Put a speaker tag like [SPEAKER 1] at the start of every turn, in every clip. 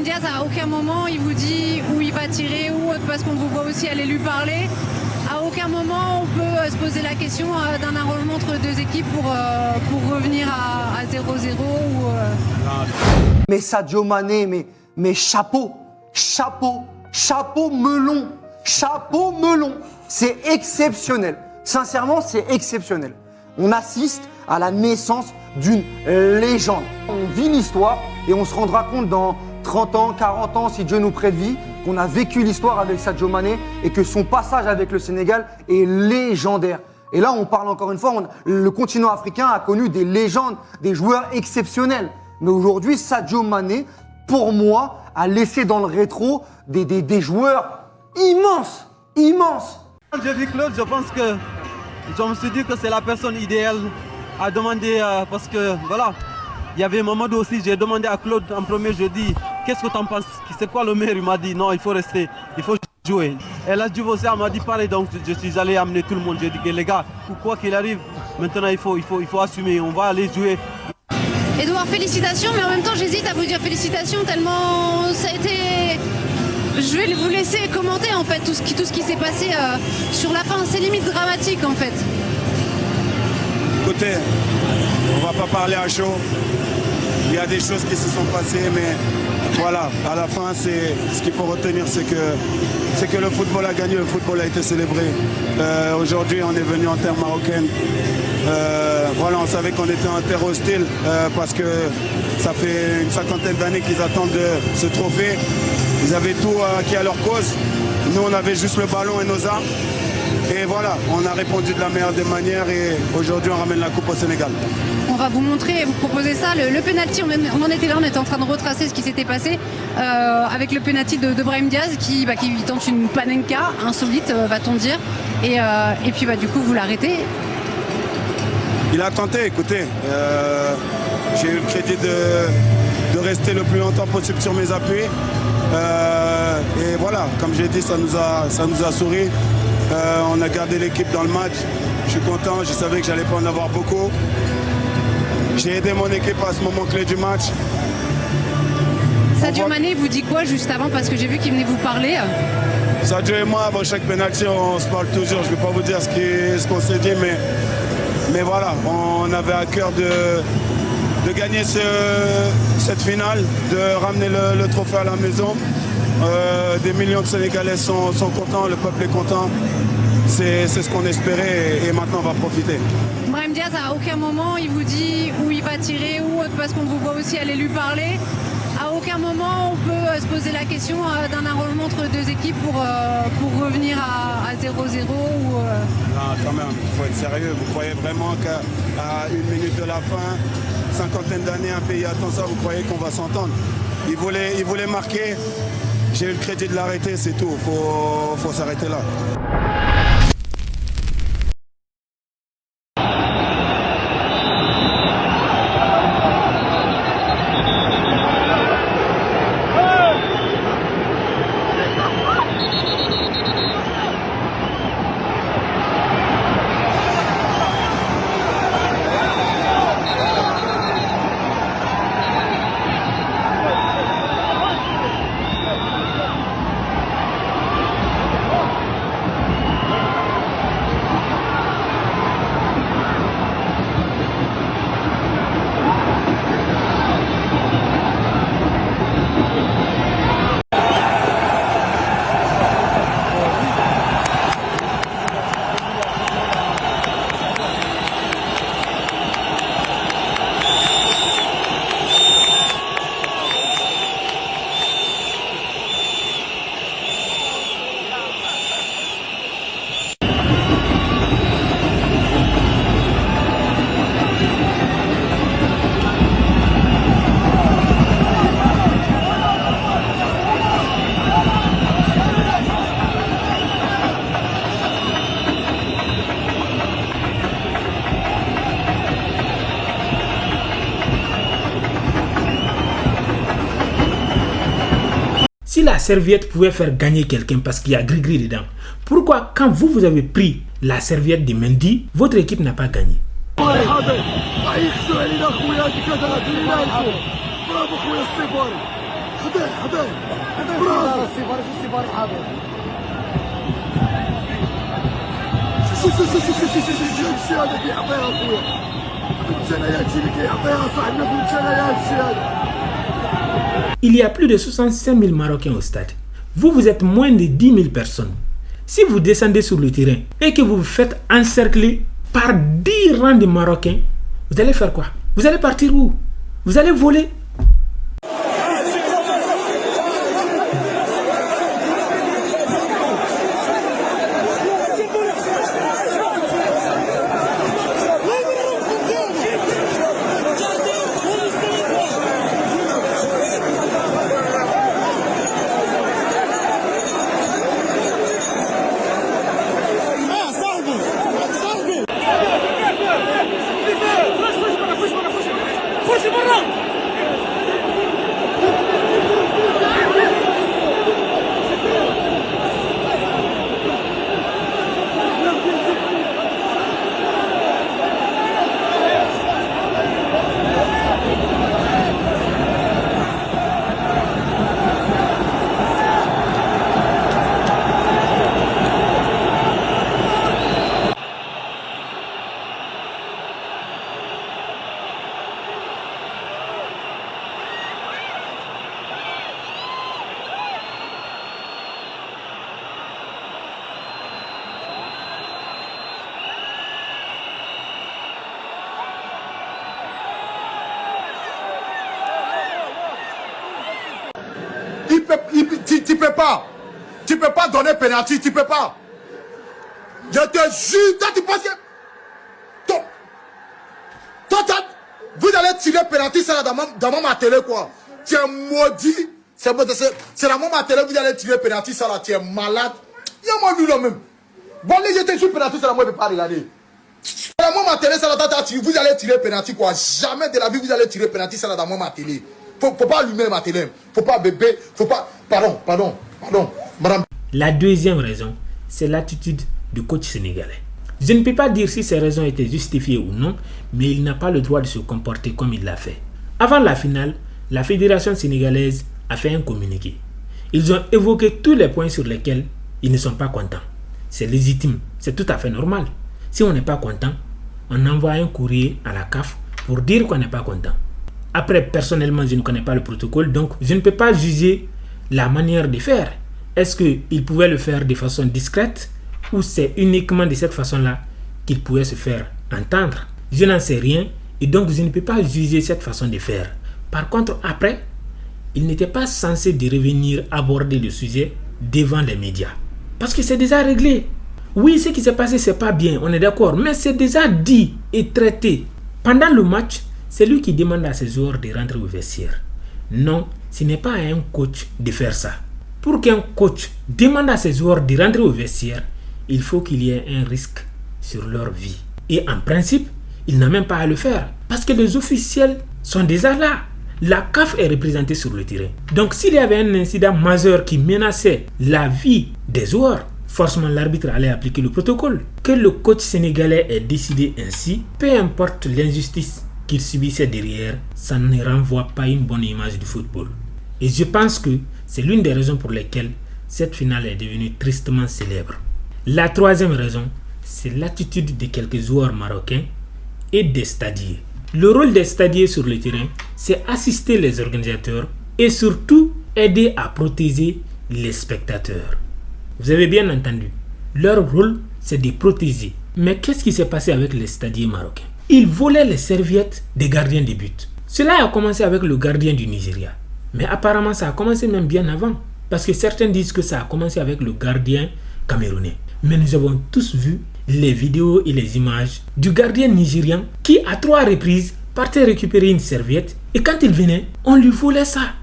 [SPEAKER 1] Diaz, à aucun moment, il vous dit où il va tirer ou autre, parce qu'on vous voit aussi aller lui parler. À aucun moment, on peut se poser la question d'un arrangement entre deux équipes pour revenir à 0-0 ou...
[SPEAKER 2] Mais Sadio Mané, mais chapeau, melon, chapeau melon. C'est exceptionnel. Sincèrement, c'est exceptionnel. On assiste à la naissance d'une légende. On vit l'histoire et on se rendra compte dans 30 ans, 40 ans, si Dieu nous prête vie, qu'on a vécu l'histoire avec Sadio Mané et que son passage avec le Sénégal est légendaire. Et là, on parle encore une fois, le continent africain a connu des légendes, des joueurs exceptionnels. Mais aujourd'hui, Sadio Mané, pour moi, a laissé dans le rétro des joueurs immenses.
[SPEAKER 3] J'ai vu Claude, je pense que je me suis dit que c'est la personne idéale à demander parce que voilà, il y avait Mamadou aussi, j'ai demandé à Claude en premier, je dis qu'est-ce que tu en penses, c'est quoi le meilleur, il m'a dit non, il faut rester, il faut jouer. Et là Diouf aussi m'a dit pareil, donc je suis allé amener tout le monde, j'ai dit que les gars, quoi qu'il arrive, maintenant il faut assumer, on va aller jouer.
[SPEAKER 1] Edouard, félicitations, mais en même temps j'hésite à vous dire félicitations tellement ça a été... Je vais vous laisser commenter en fait tout ce qui s'est passé sur la fin, c'est limite dramatique en fait.
[SPEAKER 4] Écoutez, on va pas parler à chaud. Il y a des choses qui se sont passées, mais voilà, à la fin, ce qu'il faut retenir, c'est que le football a gagné, le football a été célébré. Aujourd'hui, on est venu en terre marocaine. Voilà, on savait qu'on était en terre hostile parce que ça fait une cinquantaine d'années qu'ils attendent ce trophée. Ils avaient tout acquis à leur cause. Nous, on avait juste le ballon et nos armes. Et voilà, on a répondu de la meilleure des manières et aujourd'hui, on ramène la coupe au Sénégal.
[SPEAKER 1] On va vous montrer et vous proposer ça. Le penalty, on en était là, on était en train de retracer ce qui s'était passé avec le penalty de Brahim Diaz qui tente une panenka insolite, va-t-on dire. Et puis du coup, vous l'arrêtez.
[SPEAKER 4] Il a tenté, écoutez. J'ai eu le crédit de rester le plus longtemps possible sur mes appuis. Et voilà, comme j'ai dit, ça nous a souri. On a gardé l'équipe dans le match. Je suis content, je savais que j'allais pas en avoir beaucoup. J'ai aidé mon équipe à ce moment clé du match.
[SPEAKER 1] Sadio Mané vous dit quoi juste avant, parce que j'ai vu qu'il venait vous parler.
[SPEAKER 4] Sadio et moi, avant chaque penalty, on se parle toujours. Je ne vais pas vous dire ce qu'on s'est dit, mais voilà, on avait à cœur de gagner cette finale, de ramener le trophée à la maison. Des millions de Sénégalais sont contents, le peuple est content. C'est ce qu'on espérait et maintenant on va profiter.
[SPEAKER 1] Brahim Diaz, à aucun moment il vous dit où il va tirer ou autre, parce qu'on vous voit aussi aller lui parler. À aucun moment on peut se poser la question d'un arrangement entre deux équipes pour revenir à 0-0 ou...
[SPEAKER 4] Non, quand même, il faut être sérieux. Vous croyez vraiment qu'à une minute de la fin, cinquantaine d'années, un pays attend ça, vous croyez qu'on va s'entendre? Il voulait marquer. J'ai eu le crédit de l'arrêter, c'est tout. Faut s'arrêter là.
[SPEAKER 5] Si la serviette pouvait faire gagner quelqu'un parce qu'il y a gris-gris dedans, pourquoi quand vous avez pris la serviette de Mendy, votre équipe n'a pas gagné? Il y a plus de 65 000 Marocains au stade. Vous êtes moins de 10 000 personnes. Si vous descendez sur le terrain et que vous vous faites encercler par 10 rangs de Marocains, vous allez faire quoi? Vous allez partir où? Vous allez voler?
[SPEAKER 6] Tu peux pas donner pénalty, tu peux pas. Je te jure, toi tu penses que... Toi, vous allez tirer pénalty, c'est dans ma télé quoi. Tu es maudit. C'est dans ma télé, vous allez tirer pénalty, ça là, tu es malade. Il y a moi lui là même. Bon, les je te jure pénalty, c'est là, moi je peux pas regarder. C'est dans ma télé, ça là, vous allez tirer pénalty quoi. Jamais de la vie, vous allez tirer pénalty, ça là, dans ma télé. Faut pas allumer ma télé. Faut pas bébé. Faut pas... Pardon, madame.
[SPEAKER 5] La deuxième raison, c'est l'attitude du coach sénégalais. Je ne peux pas dire si ces raisons étaient justifiées ou non, mais il n'a pas le droit de se comporter comme il l'a fait. Avant la finale, la fédération sénégalaise a fait un communiqué. Ils ont évoqué tous les points sur lesquels ils ne sont pas contents. C'est légitime, c'est tout à fait normal. Si on n'est pas content, on envoie un courrier à la CAF pour dire qu'on n'est pas content. Après, personnellement, je ne connais pas le protocole, donc je ne peux pas juger la manière de faire. Est-ce qu'il pouvait le faire de façon discrète ou c'est uniquement de cette façon-là qu'il pouvait se faire entendre? Je n'en sais rien et donc je ne peux pas juger cette façon de faire. Par contre, après, il n'était pas censé de revenir aborder le sujet devant les médias. Parce que c'est déjà réglé. Oui, ce qui s'est passé, c'est pas bien, on est d'accord, mais c'est déjà dit et traité. Pendant le match, c'est lui qui demande à ses joueurs de rentrer au vestiaire. Non, ce n'est pas à un coach de faire ça. Pour qu'un coach demande à ses joueurs de rentrer au vestiaire, il faut qu'il y ait un risque sur leur vie. Et en principe, il n'a même pas à le faire. Parce que les officiels sont déjà là. La CAF est représentée sur le terrain. Donc s'il y avait un incident majeur qui menaçait la vie des joueurs, forcément l'arbitre allait appliquer le protocole. Que le coach sénégalais ait décidé ainsi, peu importe l'injustice qu'il subissait derrière, ça ne renvoie pas une bonne image du football. Et je pense que c'est l'une des raisons pour lesquelles cette finale est devenue tristement célèbre. La troisième raison, c'est l'attitude de quelques joueurs marocains et des stadiers. Le rôle des stadiers sur le terrain, c'est assister les organisateurs et surtout aider à protéger les spectateurs. Vous avez bien entendu, leur rôle, c'est de protéger. Mais qu'est-ce qui s'est passé avec les stadiers marocains? Ils volaient les serviettes des gardiens de but. Cela a commencé avec le gardien du Nigeria. Mais apparemment, ça a commencé même bien avant. Parce que certains disent que ça a commencé avec le gardien camerounais. Mais nous avons tous vu les vidéos et les images du gardien nigérian qui, à 3 reprises, partait récupérer une serviette. Et quand il venait, on lui volait ça.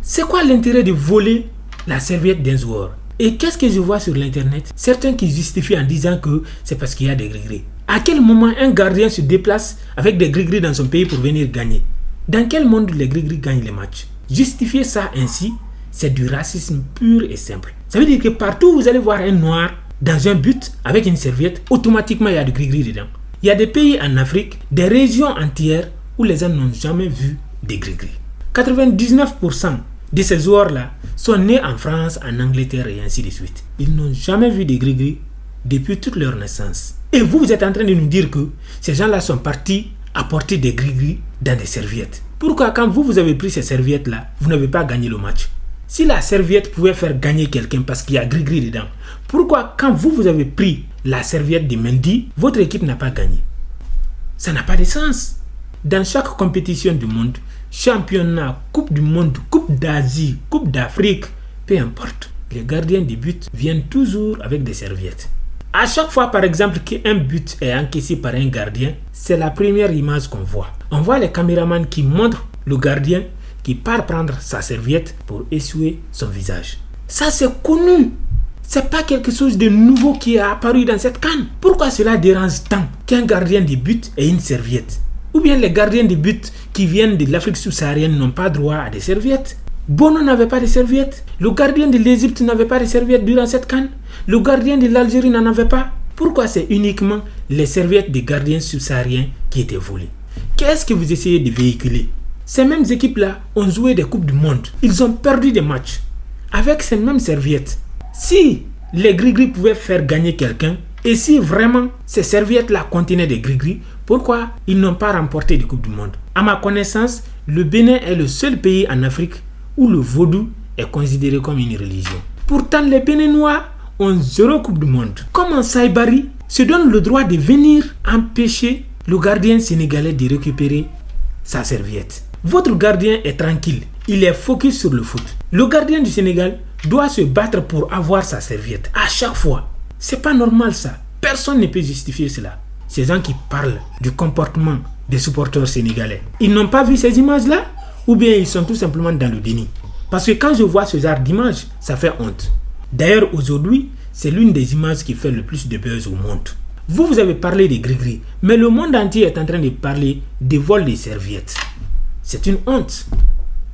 [SPEAKER 5] C'est quoi l'intérêt de voler la serviette d'un joueur? Et qu'est-ce que je vois sur l'internet? Certains qui justifient en disant que c'est parce qu'il y a des gris-gris. À quel moment un gardien se déplace avec des gris-gris dans son pays pour venir gagner? Dans quel monde les gris-gris gagnent les matchs? Justifier ça ainsi, c'est du racisme pur et simple. Ça veut dire que partout où vous allez voir un noir dans un but avec une serviette, automatiquement il y a du gris-gris dedans. Il y a des pays en Afrique, des régions entières où les gens n'ont jamais vu des gris-gris. 99% de ces joueurs-là sont nés en France, en Angleterre et ainsi de suite. Ils n'ont jamais vu de gris-gris depuis toute leur naissance. Et vous êtes en train de nous dire que ces gens-là sont partis apporter des gris-gris dans des serviettes. Pourquoi quand vous avez pris ces serviettes-là, vous n'avez pas gagné le match? Si la serviette pouvait faire gagner quelqu'un parce qu'il y a gris-gris dedans, pourquoi quand vous avez pris la serviette de Mendy, votre équipe n'a pas gagné? Ça n'a pas de sens. Dans chaque compétition du monde, championnat, coupe du monde, coupe d'Asie, coupe d'Afrique, peu importe, les gardiens de but viennent toujours avec des serviettes. À chaque fois, par exemple, qu'un but est encaissé par un gardien, c'est la première image qu'on voit. On voit les caméramans qui montrent le gardien qui part prendre sa serviette pour essuyer son visage. Ça, c'est connu. C'est pas quelque chose de nouveau qui est apparu dans cette CAN. Pourquoi cela dérange tant qu'un gardien de but ait une serviette? Ou bien les gardiens de but qui viennent de l'Afrique subsaharienne n'ont pas droit à des serviettes? Bono n'avait pas de serviettes. Le gardien de l'Égypte n'avait pas de serviettes durant cette CAN. Le gardien de l'Algérie n'en avait pas. Pourquoi c'est uniquement les serviettes des gardiens subsahariens qui étaient volées? Qu'est-ce que vous essayez de véhiculer? Ces mêmes équipes-là ont joué des Coupes du Monde. Ils ont perdu des matchs avec ces mêmes serviettes. Si les gris-gris pouvaient faire gagner quelqu'un, et si vraiment ces serviettes-là contenaient des gris-gris, pourquoi ils n'ont pas remporté des Coupes du Monde? À ma connaissance, le Bénin est le seul pays en Afrique où le vaudou est considéré comme une religion. Pourtant, les Béninois ont 0 Coupe du Monde. Comment Saïbari se donne le droit de venir empêcher le gardien sénégalais de récupérer sa serviette? Votre gardien est tranquille, il est focus sur le foot. Le gardien du Sénégal doit se battre pour avoir sa serviette à chaque fois. C'est pas normal ça. Personne ne peut justifier cela. Ces gens qui parlent du comportement des supporters sénégalais, ils n'ont pas vu ces images-là? Ou bien ils sont tout simplement dans le déni? Parce que quand je vois ce genre d'image, ça fait honte. D'ailleurs, aujourd'hui, c'est l'une des images qui fait le plus de buzz au monde. Vous avez parlé des gris-gris, mais le monde entier est en train de parler des vols des serviettes. C'est une honte.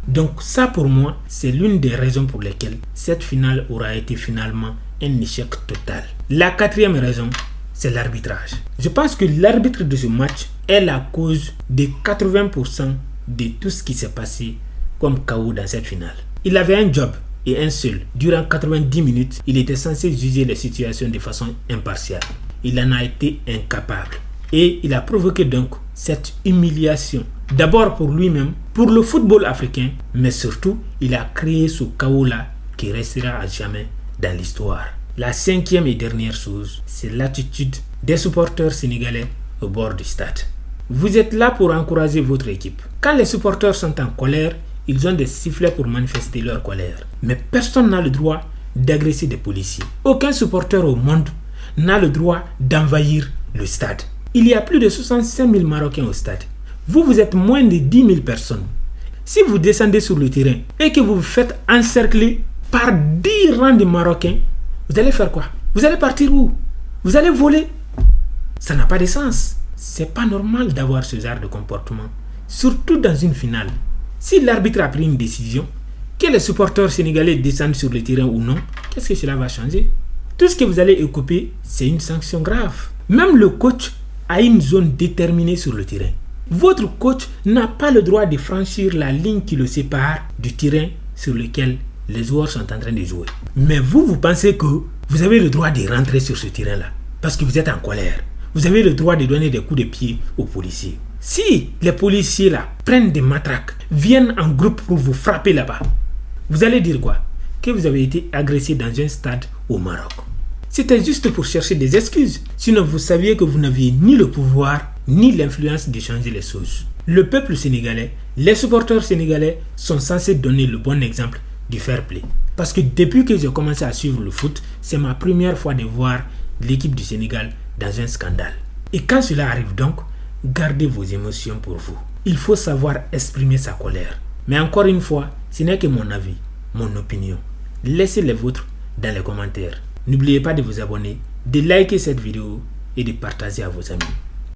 [SPEAKER 5] Donc ça, pour moi, c'est l'une des raisons pour lesquelles cette finale aura été finalement un échec total. La 4e raison, c'est l'arbitrage. Je pense que l'arbitre de ce match est la cause de 80% de tout ce qui s'est passé comme chaos dans cette finale. Il avait un job et un seul. Durant 90 minutes, il était censé juger les situations de façon impartiale. Il en a été incapable. Et il a provoqué donc cette humiliation. D'abord pour lui-même, pour le football africain, mais surtout, il a créé ce chaos-là qui restera à jamais dans l'histoire. La 5e et dernière chose, c'est l'attitude des supporters sénégalais au bord du stade. Vous êtes là pour encourager votre équipe. Quand les supporters sont en colère, ils ont des sifflets pour manifester leur colère. Mais personne n'a le droit d'agresser des policiers. Aucun supporter au monde n'a le droit d'envahir le stade. Il y a plus de 65 000 Marocains au stade. Vous êtes moins de 10 000 personnes. Si vous descendez sur le terrain et que vous vous faites encercler par 10 rangs de Marocains, vous allez faire quoi? Vous allez partir où? Vous allez voler? Ça n'a pas de sens. C'est pas normal d'avoir ce genre de comportement, surtout dans une finale. Si l'arbitre a pris une décision, que les supporters sénégalais descendent sur le terrain ou non, qu'est-ce que cela va changer? Tout ce que vous allez écoper, c'est une sanction grave. Même le coach a une zone déterminée sur le terrain. Votre coach n'a pas le droit de franchir la ligne qui le sépare du terrain sur lequel les joueurs sont en train de jouer. Mais vous pensez que vous avez le droit de rentrer sur ce terrain-là parce que vous êtes en colère. Vous avez le droit de donner des coups de pied aux policiers. Si les policiers là prennent des matraques, viennent en groupe pour vous frapper là-bas, vous allez dire quoi? Que vous avez été agressé dans un stade au Maroc. C'était juste pour chercher des excuses. Sinon vous saviez que vous n'aviez ni le pouvoir ni l'influence de changer les choses. Le peuple sénégalais, les supporters sénégalais sont censés donner le bon exemple du fair play. Parce que depuis que j'ai commencé à suivre le foot, c'est ma première fois de voir l'équipe du Sénégal dans un scandale. Et quand cela arrive donc, gardez vos émotions pour vous. Il faut savoir exprimer sa colère. Mais encore une fois, ce n'est que mon avis, mon opinion. Laissez les vôtres dans les commentaires. N'oubliez pas de vous abonner, de liker cette vidéo et de partager à vos amis.